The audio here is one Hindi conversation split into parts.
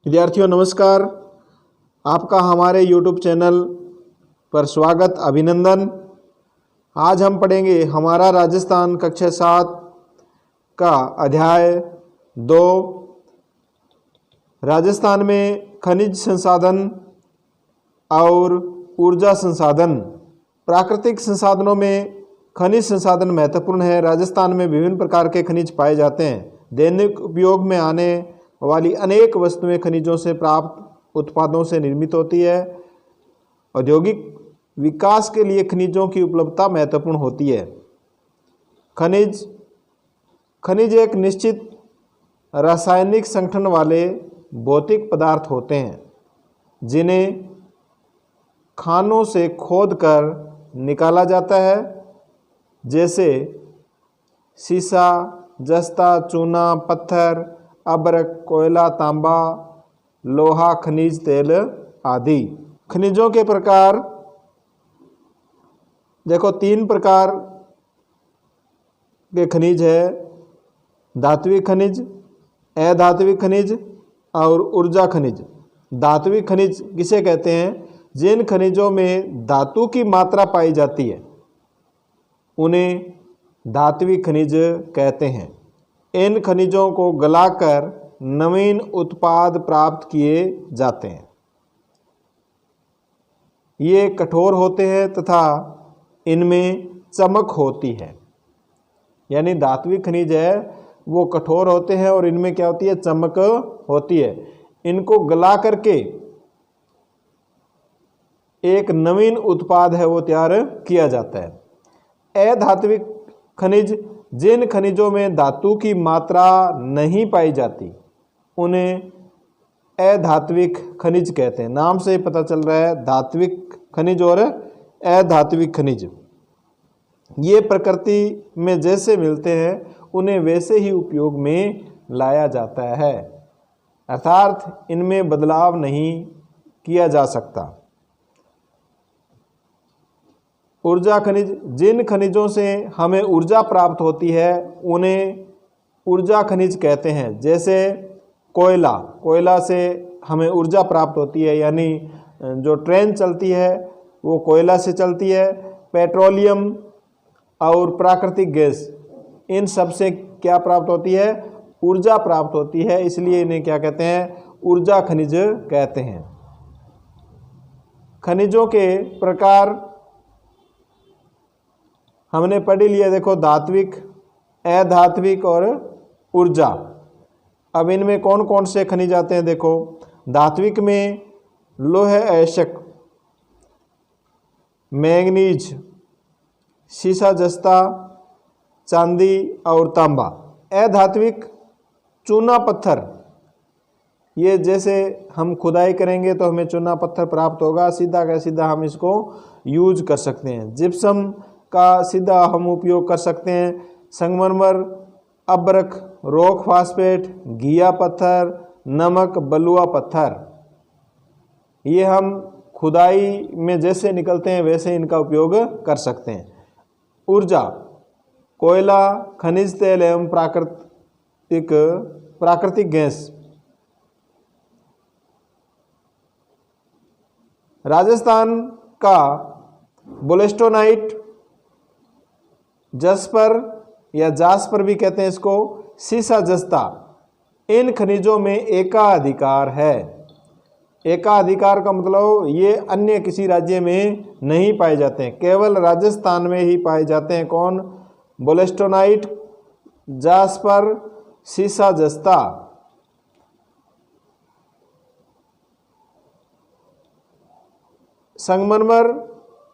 विद्यार्थियों नमस्कार। आपका हमारे YouTube चैनल पर स्वागत, अभिनंदन। आज हम पढ़ेंगे हमारा राजस्थान कक्षा 7 का अध्याय 2, राजस्थान में खनिज संसाधन और ऊर्जा संसाधन। प्राकृतिक संसाधनों में खनिज संसाधन महत्वपूर्ण है। राजस्थान में विभिन्न प्रकार के खनिज पाए जाते हैं। दैनिक उपयोग में आने वाली अनेक वस्तुएं खनिजों से प्राप्त उत्पादों से निर्मित होती है। औद्योगिक विकास के लिए खनिजों की उपलब्धता महत्वपूर्ण होती है। खनिज एक निश्चित रासायनिक संगठन वाले भौतिक पदार्थ होते हैं जिन्हें खानों से खोदकर निकाला जाता है, जैसे सीसा, जस्ता, चूना, पत्थर, अब्रक, कोयला, तांबा, लोहा, खनिज तेल आदि। खनिजों के प्रकार देखो, 3 प्रकार के खनिज है: धात्विक खनिज, अधात्विक खनिज और ऊर्जा खनिज। धात्विक खनिज किसे कहते हैं? जिन खनिजों में धातु की मात्रा पाई जाती है उन्हें धात्विक खनिज कहते हैं। इन खनिजों को गलाकर नवीन उत्पाद प्राप्त किए जाते हैं। ये कठोर होते हैं तथा इनमें चमक होती है। यानी धात्विक खनिज है वो कठोर होते हैं और इनमें क्या होती है? चमक होती है। इनको गला करके एक नवीन उत्पाद है वो तैयार किया जाता है। अधात्विक खनिज, जिन खनिजों में धातु की मात्रा नहीं पाई जाती उन्हें अधात्विक खनिज कहते हैं। नाम से ही पता चल रहा है, धात्विक खनिज और अधात्विक खनिज। ये प्रकृति में जैसे मिलते हैं उन्हें वैसे ही उपयोग में लाया जाता है, अर्थात इनमें बदलाव नहीं किया जा सकता। ऊर्जा खनिज, जिन खनिजों से हमें ऊर्जा प्राप्त होती है उन्हें ऊर्जा खनिज कहते हैं। जैसे कोयला से हमें ऊर्जा प्राप्त होती है, यानी जो ट्रेन चलती है वो कोयला से चलती है। पेट्रोलियम और प्राकृतिक गैस, इन सब से क्या प्राप्त होती है? ऊर्जा प्राप्त होती है, इसलिए इन्हें क्या कहते हैं? ऊर्जा खनिज कहते हैं। खनिजों के प्रकार हमने पढ़ लिया। देखो, धात्विक, अधात्विक और ऊर्जा। अब इनमें कौन कौन से खनिज आते हैं? देखो, धात्विक में लौह अयस्क, मैंगनीज, सीसा, जस्ता, चांदी और तांबा। अधात्विक चूना पत्थर, ये जैसे हम खुदाई करेंगे तो हमें चूना पत्थर प्राप्त होगा, सीधा का सीधा हम इसको यूज कर सकते हैं। जिप्सम का सीधा हम उपयोग कर सकते हैं। संगमरमर, अब्रक, रॉक फास्फेट, घिया पत्थर, नमक, बलुआ पत्थर, ये हम खुदाई में जैसे निकलते हैं वैसे इनका उपयोग कर सकते हैं। ऊर्जा, कोयला, खनिज तेल एवं प्राकृतिक गैस। राजस्थान का बोलेस्टोनाइट, जस्पर या जास्पर भी कहते हैं इसको, सीसा, जस्ता, इन खनिजों में एकाधिकार है। एकाधिकार का मतलब ये अन्य किसी राज्य में नहीं पाए जाते हैं, केवल राजस्थान में ही पाए जाते हैं। कौन? बोलेस्टोनाइट, जास्पर, सीसा, जस्ता। संगमरमर,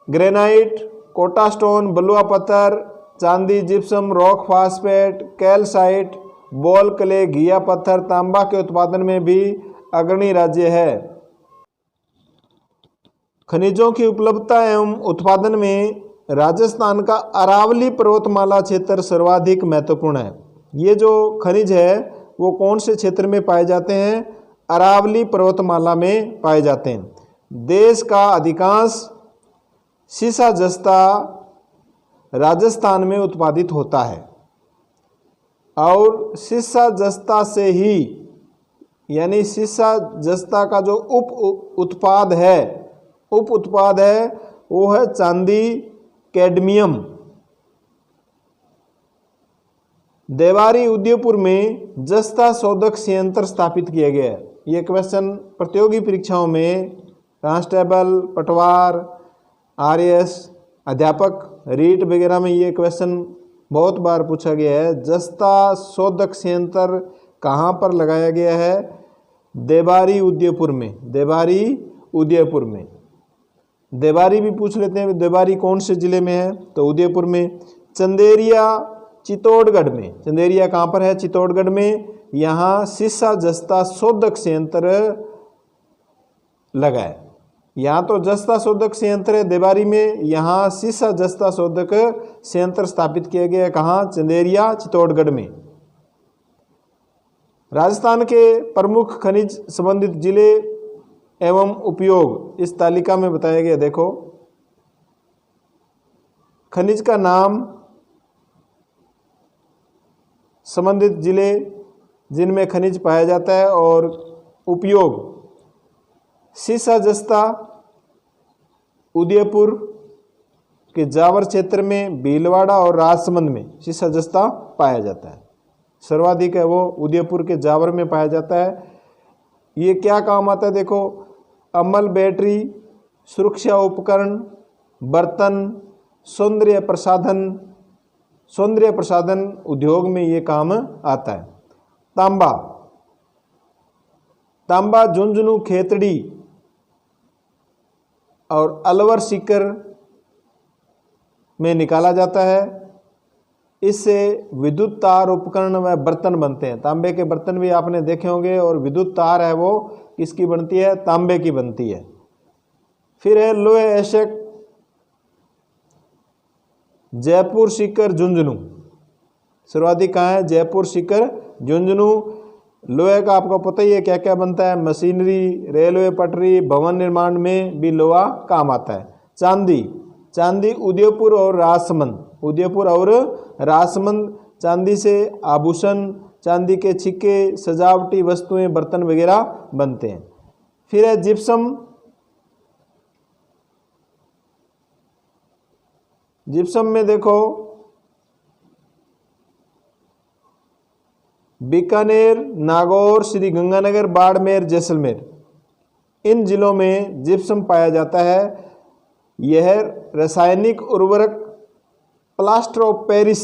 ग्रेनाइट, कोटा स्टोन, बलुआ पत्थर, चांदी, gypsum, rock phosphate, calcite, ball clay, घिया पत्थर, तांबा के उत्पादन में भी अग्रणी राज्य है। खनिजों की उपलब्धता एवं उत्पादन में राजस्थान का अरावली पर्वतमाला क्षेत्र सर्वाधिक महत्वपूर्ण है। ये जो खनिज है वो कौन से क्षेत्र में पाए जाते हैं? अरावली पर्वतमाला में पाए जाते हैं। देश का अधिकांश सीसा, जस्ता राजस्थान में उत्पादित होता है और सीसा, जस्ता से ही यानी सीसा जस्ता का जो उप उत्पाद है वो है चांदी कैडमियम। देवारी उदयपुर में जस्ता शोधक संयंत्र स्थापित किया गया है। ये क्वेश्चन प्रतियोगी परीक्षाओं में कांस्टेबल, पटवार, आरएएस, अध्यापक, रीट वगैरह में ये क्वेश्चन बहुत बार पूछा गया है। जस्ता शोधक संयंत्र कहाँ पर लगाया गया है? देवारी उदयपुर में। देवारी उदयपुर में। देवारी भी पूछ लेते हैं, देवारी कौन से जिले में है? तो उदयपुर में। चंदेरिया चित्तौड़गढ़ में। चंदेरिया कहाँ पर है? चित्तौड़गढ़ में। यहाँ सीसा जस्ता शोधक संयंत्र लगा है। यहाँ तो जस्ता शोधक संयंत्र है देवारी में, यहाँ सीसा जस्ता शोधक संयंत्र स्थापित किया गया। कहाँ? चंदेरिया चित्तौड़गढ़ में। राजस्थान के प्रमुख खनिज संबंधित जिले एवं उपयोग इस तालिका में बताया गया। देखो, खनिज का नाम, संबंधित जिले जिनमें खनिज पाया जाता है और उपयोग सीसा जस्ता उदयपुर के जावर क्षेत्र में, भीलवाड़ा और राजसमंद में सीसा जस्ता पाया जाता है। सर्वाधिक है वो उदयपुर के जावर में पाया जाता है। ये क्या काम आता है? देखो, अमल, बैटरी, सुरक्षा उपकरण, बर्तन, सौंदर्य प्रसाधन उद्योग में ये काम आता है। तांबा झुंझुनू, खेतड़ी और अलवर सीकर में निकाला जाता है। इससे विद्युत तार, उपकरण व बर्तन बनते हैं। तांबे के बर्तन भी आपने देखे होंगे, और विद्युत तार है वो किसकी बनती है? तांबे की बनती है। फिर है लोहे एशक, जयपुर सीकर, झुंझुनू। सर्वाधिक कहाँ है? जयपुर सीकर, झुंझुनू। लोहे का आपको पता ही है क्या क्या बनता है। मशीनरी, रेलवे पटरी, भवन निर्माण में भी लोहा काम आता है। चांदी उदयपुर और राजसमंद। चांदी से आभूषण, चांदी के छिक्के, सजावटी वस्तुएं, बर्तन वगैरह बनते हैं। फिर है जिप्सम में देखो, बीकानेर, नागौर, श्री गंगानगर, बाड़मेर, जैसलमेर, इन जिलों में जिप्सम पाया जाता है। यह रासायनिक उर्वरक, प्लास्टर ऑफ पेरिस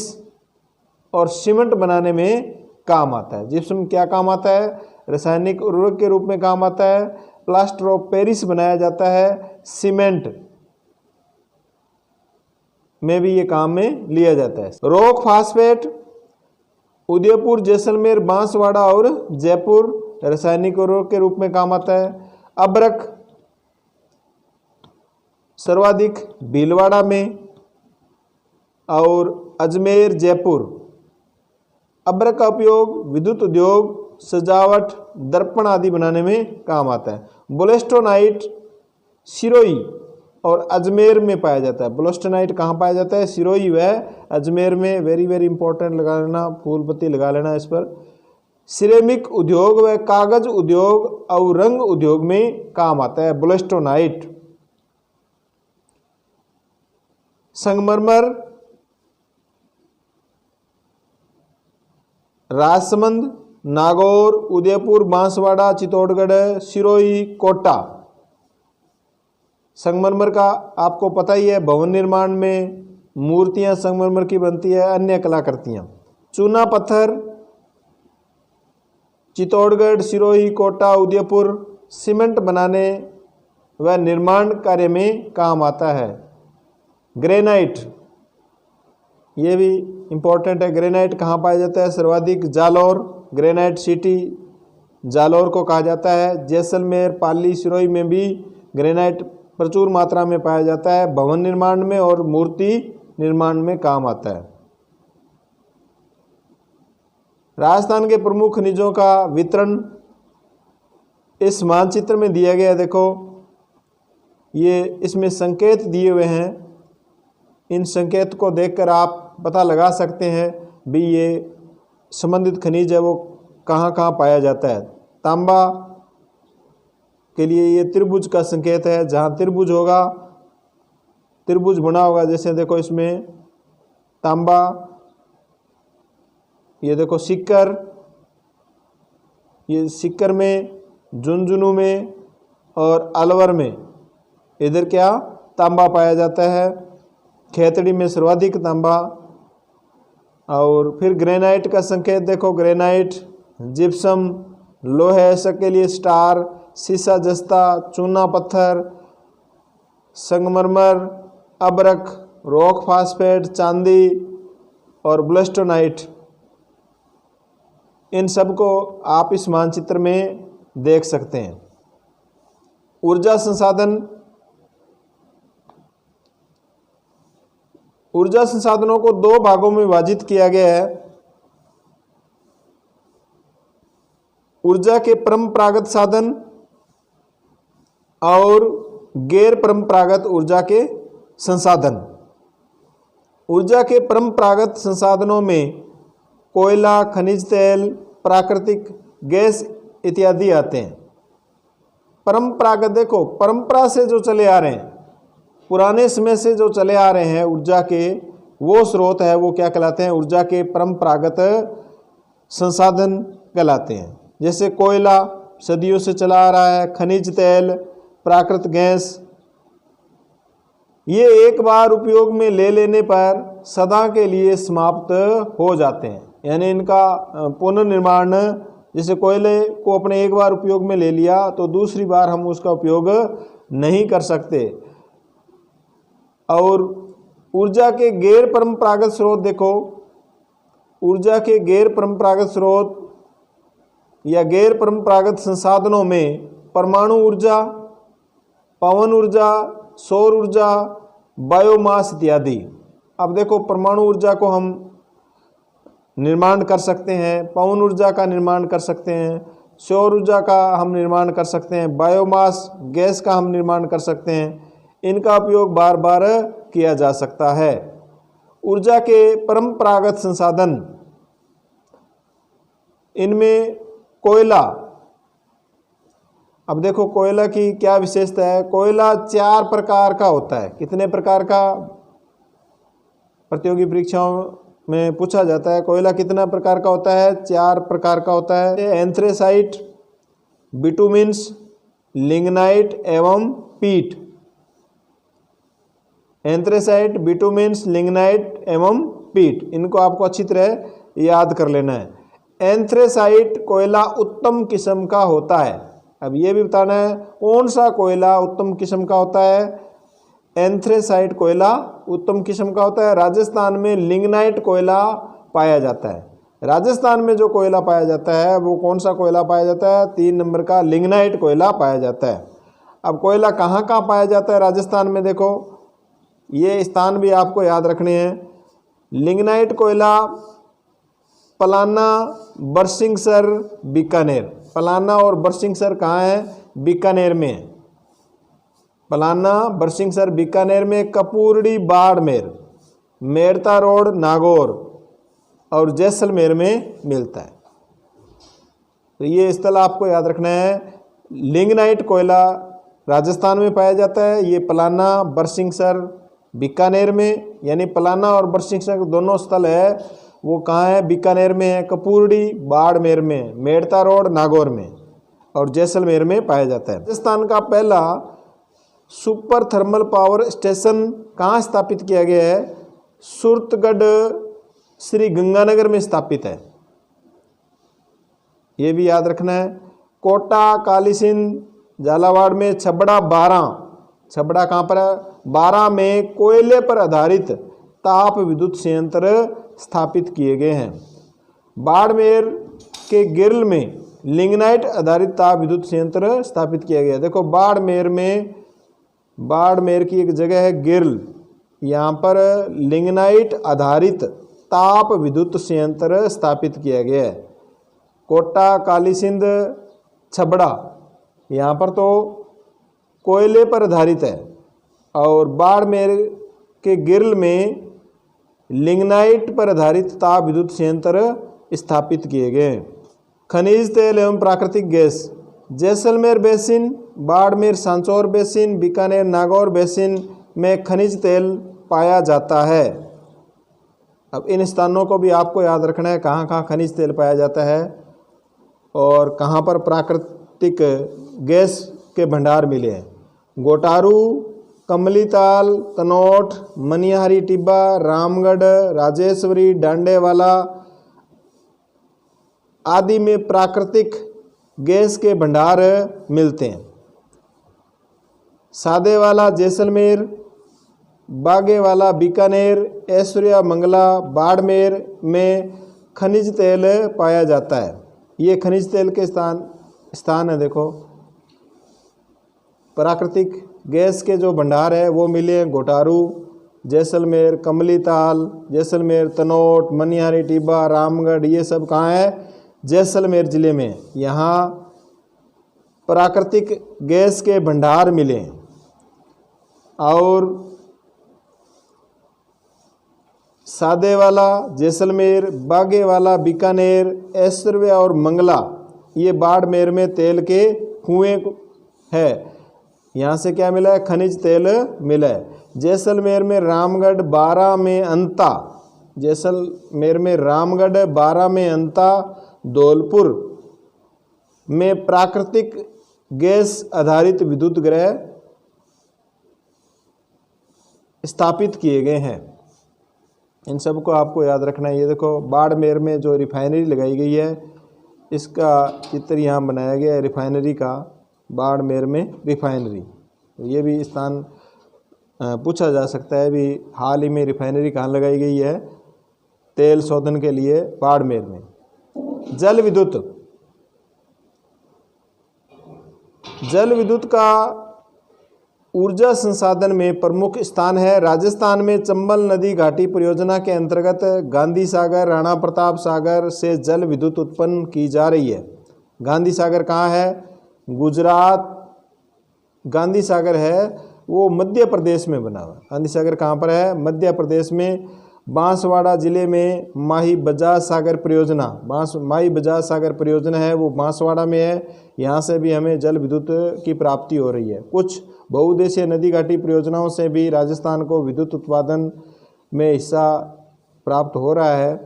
और सीमेंट बनाने में काम आता है। जिप्सम क्या काम आता है? रासायनिक उर्वरक के रूप में काम आता है। प्लास्टर ऑफ पेरिस बनाया जाता है। सीमेंट में भी ये काम में लिया जाता है। रॉक फास्फेट उदयपुर, जैसलमेर, बांसवाड़ा और जयपुर रासायनिक उर्वरक के रूप में काम आता है। अब्रक सर्वाधिक भीलवाड़ा में और अजमेर, जयपुर। अब्रक का उपयोग विद्युत उद्योग, सजावट, दर्पण आदि बनाने में काम आता है। बोलेस्टोनाइट सिरोही और अजमेर में पाया जाता है। बोलेस्टोनाइट कहाँ पाया जाता है? सिरोही व अजमेर में। वेरी वेरी इंपॉर्टेंट लगा लेना, फूल पत्ती लगा लेना इस पर। सिरेमिक उद्योग व कागज उद्योग और रंग उद्योग में काम आता है बोलेस्टोनाइट। संगमरमर राजसमंद, नागौर, उदयपुर, बांसवाड़ा, चित्तौड़गढ़, सिरोही, कोटा। संगमरमर का आपको पता ही है, भवन निर्माण में मूर्तियां संगमरमर की बनती है, अन्य कलाकृतियां। चूना पत्थर चित्तौड़गढ़, सिरोही, कोटा, उदयपुर सीमेंट बनाने व निर्माण कार्य में काम आता है। ग्रेनाइट, ये भी इम्पोर्टेंट है। ग्रेनाइट कहाँ पाया जाता है? सर्वाधिक जालौर, ग्रेनाइट सिटी जालौर को कहा जाता है। जैसलमेर, पाली, सिरोही में भी ग्रेनाइट प्रचुर मात्रा में पाया जाता है। भवन निर्माण में और मूर्ति निर्माण में काम आता है। राजस्थान के प्रमुख खनिजों का वितरण इस मानचित्र में दिया गया है। देखो, ये इसमें संकेत दिए हुए हैं। इन संकेत को देखकर आप पता लगा सकते हैं भी ये संबंधित खनिज है वो कहाँ कहाँ पाया जाता है। तांबा के लिए ये त्रिभुज का संकेत है। जहाँ त्रिभुज होगा, त्रिभुज बना होगा, जैसे देखो इसमें तांबा, ये देखो सिक्कर, ये सिक्कर में, झुंझुनू में और अलवर में इधर क्या तांबा पाया जाता है। खेतड़ी में सर्वाधिक तांबा। और फिर ग्रेनाइट का संकेत देखो, ग्रेनाइट, जिप्सम, लोहे ऐसा के लिए स्टार, सीसा जस्ता, चूना पत्थर, संगमरमर, अबरक, रॉक फास्फेट, चांदी और ब्लस्टोनाइट। इन सब को आप इस मानचित्र में देख सकते हैं। ऊर्जा संसाधन, ऊर्जा संसाधनों को दो भागों में विभाजित किया गया है। ऊर्जा के परंपरागत साधन और गैर परंपरागत ऊर्जा के संसाधन। ऊर्जा के परंपरागत संसाधनों में कोयला, खनिज तेल, प्राकृतिक गैस इत्यादि आते हैं। परंपरागत देखो, परंपरा से जो चले आ रहे हैं, पुराने समय से जो चले आ रहे हैं ऊर्जा के, वो स्रोत है, वो क्या कहलाते हैं? ऊर्जा के परंपरागत संसाधन कहलाते हैं। जैसे कोयला सदियों से चला आ रहा है, खनिज तेल, प्राकृतिक गैस, ये एक बार उपयोग में ले लेने पर सदा के लिए समाप्त हो जाते हैं। यानी इनका पुनर्निर्माण, जैसे कोयले को अपने एक बार उपयोग में ले लिया तो दूसरी बार हम उसका उपयोग नहीं कर सकते। और ऊर्जा के गैर परंपरागत स्रोत देखो, ऊर्जा के गैर परंपरागत स्रोत या गैर परंपरागत संसाधनों में परमाणु ऊर्जा, पवन ऊर्जा, सौर ऊर्जा, बायोमास इत्यादि। अब देखो, परमाणु ऊर्जा को हम निर्माण कर सकते हैं, पवन ऊर्जा का निर्माण कर सकते हैं, सौर ऊर्जा का हम निर्माण कर सकते हैं, बायोमास गैस का हम निर्माण कर सकते हैं। इनका उपयोग बार बार किया जा सकता है। ऊर्जा के परंपरागत संसाधन, इनमें कोयला। अब देखो कोयला की क्या विशेषता है? कोयला 4 प्रकार का होता है। कितने प्रकार का? प्रतियोगी परीक्षाओं में पूछा जाता है, कोयला कितना प्रकार का होता है? 4 प्रकार का होता है। एंथ्रेसाइट, बिटुमिन्स, लिग्नाइट एवं पीट। एंथ्रेसाइट, बिटुमिन्स, लिग्नाइट एवं पीट, इनको आपको अच्छी तरह याद कर लेना है। एंथ्रेसाइट कोयला उत्तम किस्म का होता है। अब ये भी बताना है कौन सा कोयला उत्तम किस्म का होता है। एंथ्रेसाइट कोयला उत्तम किस्म का होता है। राजस्थान में लिग्नाइट कोयला पाया जाता है। राजस्थान में जो कोयला पाया जाता है वो कौन सा कोयला पाया जाता है? 3 नंबर का लिग्नाइट कोयला पाया जाता है। अब कोयला कहाँ कहाँ पाया जाता है राजस्थान में? देखो, ये स्थान भी आपको याद रखने हैं। लिग्नाइट कोयला पलाना, बरसिंहसर, बीकानेर। पलाना और बरसिंहसर कहाँ है? बीकानेर में है। पलाना, बरसिंहसर, बीकानेर में। कपूरड़ी, बाड़मेर, मेड़ता रोड, नागौर और जैसलमेर में मिलता है। तो ये स्थल आपको याद रखना है। लिग्नाइट कोयला राजस्थान में पाया जाता है। ये पलाना, बरसिंहसर, बीकानेर में, यानी पलाना और बरसिंहसर दोनों स्थल है, वो कहाँ है? बीकानेर में है। कपूरड़ी, बाड़मेर में, मेड़ता रोड, नागौर में और जैसलमेर में पाया जाता है। राजस्थान का पहला सुपर थर्मल पावर स्टेशन कहाँ स्थापित किया गया है? सुरतगढ़, श्री गंगानगर में स्थापित है। ये भी याद रखना है। कोटा, कालीसिंध, झालावाड़ में। छबड़ा, 12। छबड़ा कहाँ पर है? 12 में कोयले पर आधारित ताप विद्युत संयंत्र स्थापित किए गए हैं। बाड़मेर के गिरल में लिग्नाइट आधारित ताप विद्युत संयंत्र स्थापित किया गया। देखो बाड़मेर में, बाड़मेर की एक जगह है गिरल, यहाँ पर लिग्नाइट आधारित ताप विद्युत संयंत्र स्थापित किया गया है। कोटा, कालीसिंध, छबड़ा, यहाँ पर तो कोयले पर आधारित है और बाड़मेर के गिरल में लिग्नाइट पर आधारित ताप विद्युत संयंत्र स्थापित किए गए। खनिज तेल एवं प्राकृतिक gas. Jaisalmer basin, Barmer Sanchore basin, Bikaner Nagaur basin में खनिज तेल पाया जाता है। अब इन स्थानों को भी आपको याद रखना है, कहाँ कहाँ खनिज तेल पाया जाता है और कहाँ पर प्राकृतिक गैस के भंडार मिले हैं। गोटारू, कमलीताल, तनोट, मनिहारी टिब्बा, रामगढ़, राजेश्वरी, डांडेवाला आदि में प्राकृतिक गैस के भंडार मिलते हैं। सादेवाला जैसलमेर, बागेवाला बीकानेर, ऐश्वर्या मंगला बाड़मेर में खनिज तेल पाया जाता है। ये खनिज तेल के स्थान है। देखो प्राकृतिक गैस के जो भंडार है वो मिले हैं गोटारू, जैसलमेर, कमलीताल, जैसलमेर, तनोट, मनिहारी टिब्बा, रामगढ़, ये सब कहाँ है? जैसलमेर जिले में। यहाँ प्राकृतिक गैस के भंडार मिले। और सादेवाला जैसलमेर, बागेवाला बीकानेर, ऐश्वर्या और मंगला ये बाड़मेर में तेल के कुएं है। यहाँ से क्या मिला है? खनिज तेल मिला है। जैसलमेर में रामगढ़ 12 में अंता, जैसलमेर में रामगढ़ 12 में अंता, धौलपुर में प्राकृतिक गैस आधारित विद्युत गृह स्थापित किए गए हैं। इन सब को आपको याद रखना है। ये देखो बाड़मेर में जो रिफाइनरी लगाई गई है इसका चित्र यहाँ बनाया गया है, रिफाइनरी का, बाड़मेर में रिफाइनरी। तो ये भी स्थान पूछा जा सकता है भी हाल ही में रिफाइनरी कहाँ लगाई गई है? तेल शोधन के लिए बाड़मेर में। जल विद्युत, जल विद्युत का ऊर्जा संसाधन में प्रमुख स्थान है। राजस्थान में चंबल नदी घाटी परियोजना के अंतर्गत गांधी सागर, राणा प्रताप सागर से जल विद्युत उत्पन्न की जा रही है। गांधी सागर कहाँ है? गुजरात। गांधी सागर है वो मध्य प्रदेश में बना हुआ। गांधी सागर कहाँ पर है? मध्य प्रदेश में। बांसवाड़ा जिले में माही बजाज सागर परियोजना, माही बजाज सागर परियोजना है वो बांसवाड़ा में है। यहाँ से भी हमें जल विद्युत की प्राप्ति हो रही है। कुछ बहुउद्देशीय नदी घाटी परियोजनाओं से भी राजस्थान को विद्युत उत्पादन में हिस्सा प्राप्त हो रहा है,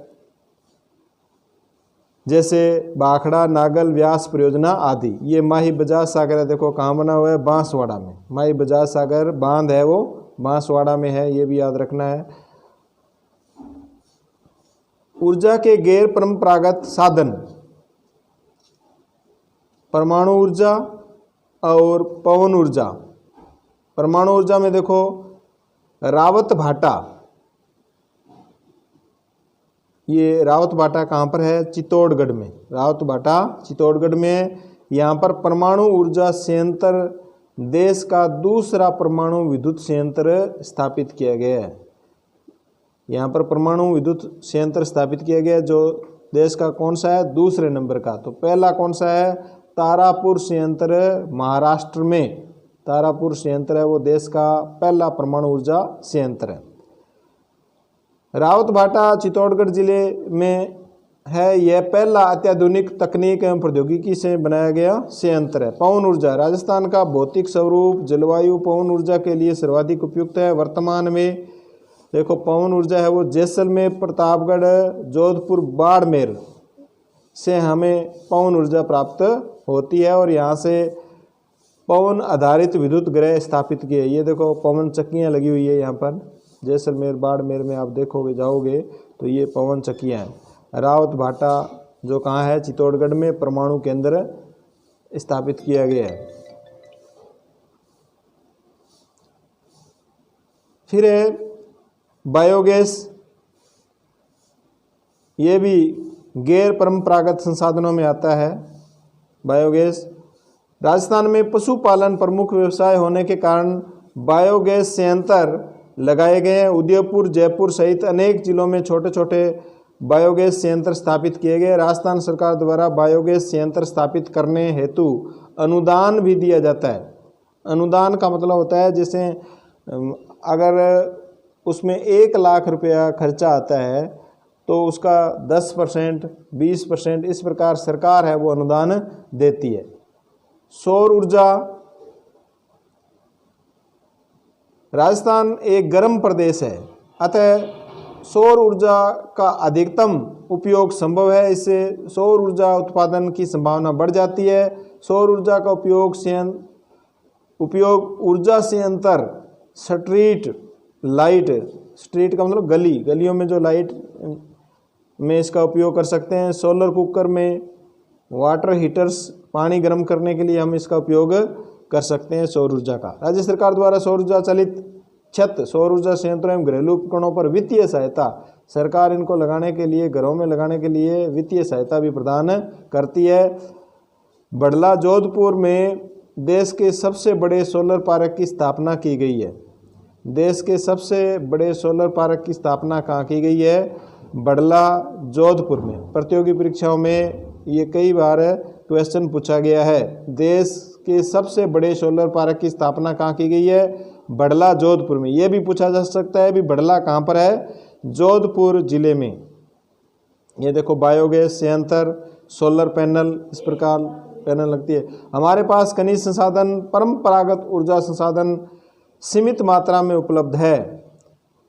जैसे भाखड़ा, नागल, व्यास परियोजना आदि। ये माही बजाज सागर है, देखो कहाँ बना हुआ है? बांसवाड़ा में। माही बजाज सागर बांध है वो बांसवाड़ा में है, ये भी याद रखना है। ऊर्जा के गैर परंपरागत साधन, परमाणु ऊर्जा और पवन ऊर्जा। परमाणु ऊर्जा में देखो रावत भाटा, ये रावत भाटा कहाँ पर है? चित्तौड़गढ़ में। रावत भाटा चित्तौड़गढ़ में। यहाँ पर परमाणु ऊर्जा संयंत्र, देश का दूसरा परमाणु विद्युत संयंत्र स्थापित किया गया है। यहाँ पर परमाणु विद्युत संयंत्र स्थापित किया गया जो देश का कौन सा है? दूसरे नंबर का। तो पहला कौन सा है? तारापुर संयंत्र महाराष्ट्र में। तारापुर संयंत्र है वो देश का पहला परमाणु ऊर्जा संयंत्र है। रावत भाटा चित्तौड़गढ़ जिले में है। यह पहला अत्याधुनिक तकनीक एवं प्रौद्योगिकी से बनाया गया संयंत्र है। पवन ऊर्जा, राजस्थान का भौतिक स्वरूप जलवायु पवन ऊर्जा के लिए सर्वाधिक उपयुक्त है। वर्तमान में देखो पवन ऊर्जा है वो जैसलमेर, प्रतापगढ़, जोधपुर, बाड़मेर से हमें पवन ऊर्जा प्राप्त होती है और यहाँ से पवन आधारित विद्युत गृह स्थापित किए। ये देखो पवन चक्कियाँ लगी हुई है यहाँ पर जैसलमेर, बाड़मेर में आप देखोगे जाओगे तो ये पवन चक्कियाँ हैं। रावत भाटा जो कहाँ है? चित्तौड़गढ़ में परमाणु केंद्र स्थापित किया गया है। फिर है बायोगैस, ये भी गैर परंपरागत संसाधनों में आता है। बायोगैस, राजस्थान में पशुपालन प्रमुख व्यवसाय होने के कारण बायोगैस संयंत्र लगाए गए हैं। उदयपुर, जयपुर सहित अनेक जिलों में छोटे छोटे बायोगैस संयंत्र स्थापित किए गए। राजस्थान सरकार द्वारा बायोगैस संयंत्र स्थापित करने हेतु अनुदान भी दिया जाता है। अनुदान का मतलब होता है जैसे अगर उसमें 1 लाख रुपया खर्चा आता है तो उसका 10%, 20% इस प्रकार सरकार है वो अनुदान देती है। सौर ऊर्जा, राजस्थान एक गर्म प्रदेश है, अतः सौर ऊर्जा का अधिकतम उपयोग संभव है। इससे सौर ऊर्जा उत्पादन की संभावना बढ़ जाती है। सौर ऊर्जा का उपयोग ऊर्जा संयंत्र, स्ट्रीट लाइट, स्ट्रीट का मतलब गलियों में जो लाइट में इसका उपयोग कर सकते हैं। सोलर कुकर में, वाटर हीटर्स, पानी गर्म करने के लिए हम इसका उपयोग कर सकते हैं सौर ऊर्जा का। राज्य सरकार द्वारा सौर ऊर्जा चलित छत, सौर ऊर्जा संयंत्रों एवं घरेलू उपकरणों पर वित्तीय सहायता, सरकार इनको लगाने के लिए, घरों में लगाने के लिए वित्तीय सहायता भी प्रदान करती है। बड़ला, जोधपुर में देश के सबसे बड़े सोलर पार्क की स्थापना की गई है। देश के सबसे बड़े सोलर पार्क की स्थापना कहाँ की गई है? बड़ला, जोधपुर में। प्रतियोगी परीक्षाओं में ये कई बार क्वेश्चन पूछा गया है। देश के सबसे बड़े सोलर पार्क की स्थापना कहाँ की गई है? बड़ला, जोधपुर में। ये भी पूछा जा सकता है भी बड़ला कहाँ पर है? जोधपुर जिले में। ये देखो, बायोगैस संयंत्र, सोलर पैनल, इस प्रकार पैनल लगती है। हमारे पास खनिज संसाधन, परंपरागत ऊर्जा संसाधन सीमित मात्रा में उपलब्ध है।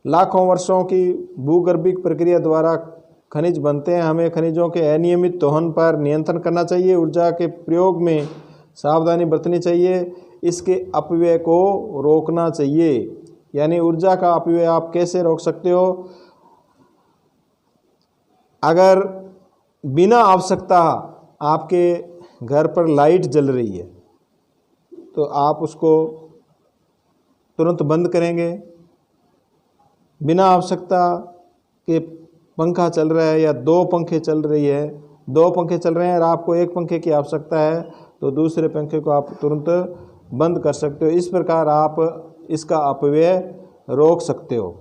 लाखों वर्षों की भूगर्भिक प्रक्रिया द्वारा खनिज बनते हैं। हमें खनिजों के अनियमित दोहन पर नियंत्रण करना चाहिए। ऊर्जा के प्रयोग में सावधानी बरतनी चाहिए। इसके अपव्यय को रोकना चाहिए। यानी ऊर्जा का अपव्यय आप कैसे रोक सकते हो? अगर बिना आवश्यकता आपके घर पर लाइट जल रही है तो आप उसको तुरंत बंद करेंगे। बिना आवश्यकता के पंखा चल रहा है या 2 पंखे चल रही है, 2 पंखे चल रहे हैं और आपको एक पंखे की आवश्यकता है तो दूसरे पंखे को आप तुरंत बंद कर सकते हो। इस प्रकार आप इसका अपव्यय रोक सकते हो।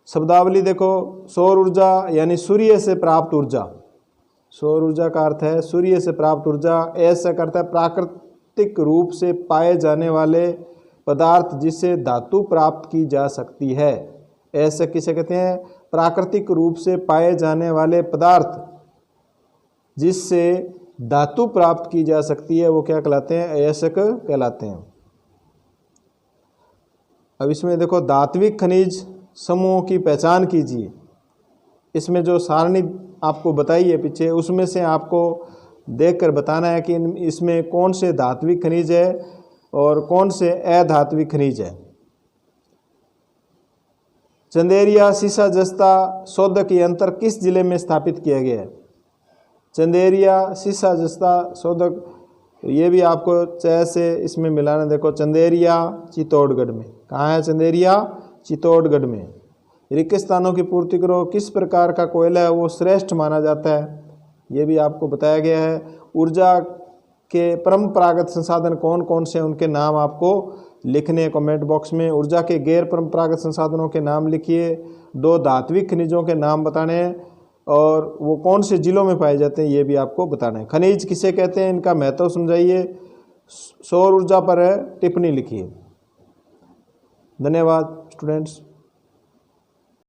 शब्दावली देखो, सौर ऊर्जा यानी सूर्य से प्राप्त ऊर्जा। सौर ऊर्जा का अर्थ है सूर्य से प्राप्त ऊर्जा। ऐसा करता है प्राकृतिक रूप से पाए जाने वाले पदार्थ जिससे धातु प्राप्त की जा सकती है। ऐसा किसे कहते हैं? प्राकृतिक रूप से पाए जाने वाले पदार्थ जिससे धातु प्राप्त की जा सकती है, वो क्या कहलाते हैं? अयस्क कहलाते हैं। अब इसमें देखो, धात्विक खनिज समूहों की पहचान कीजिए। इसमें जो सारणी आपको बताई है पीछे, उसमें से आपको देखकर बताना है कि इसमें कौन से धात्विक खनिज है और कौन से अधात्विक खनिज है। चंदेरिया सीसा जस्ता शोधक यंत्र किस जिले में स्थापित किया गया है? चंदेरिया सीसा जस्ता शोधक, ये भी आपको चाहे से इसमें मिलाना। देखो, चंदेरिया चित्तौड़गढ़ में। कहाँ है चंदेरिया? चित्तौड़गढ़ में। रेगिस्तानों की पूर्ति करो, किस प्रकार का कोयला है वो श्रेष्ठ माना जाता है? ये भी आपको बताया गया है। ऊर्जा के परंपरागत संसाधन कौन कौन से, उनके नाम आपको लिखने कमेंट बॉक्स में। ऊर्जा के गैर परंपरागत संसाधनों के नाम लिखिए। 2 धात्विक खनिजों के नाम बताने हैं और वो कौन से जिलों में पाए जाते हैं ये भी आपको बताना है। खनिज किसे कहते हैं, इनका महत्व समझाइए। सौर ऊर्जा पर टिप्पणी लिखिए। धन्यवाद स्टूडेंट्स।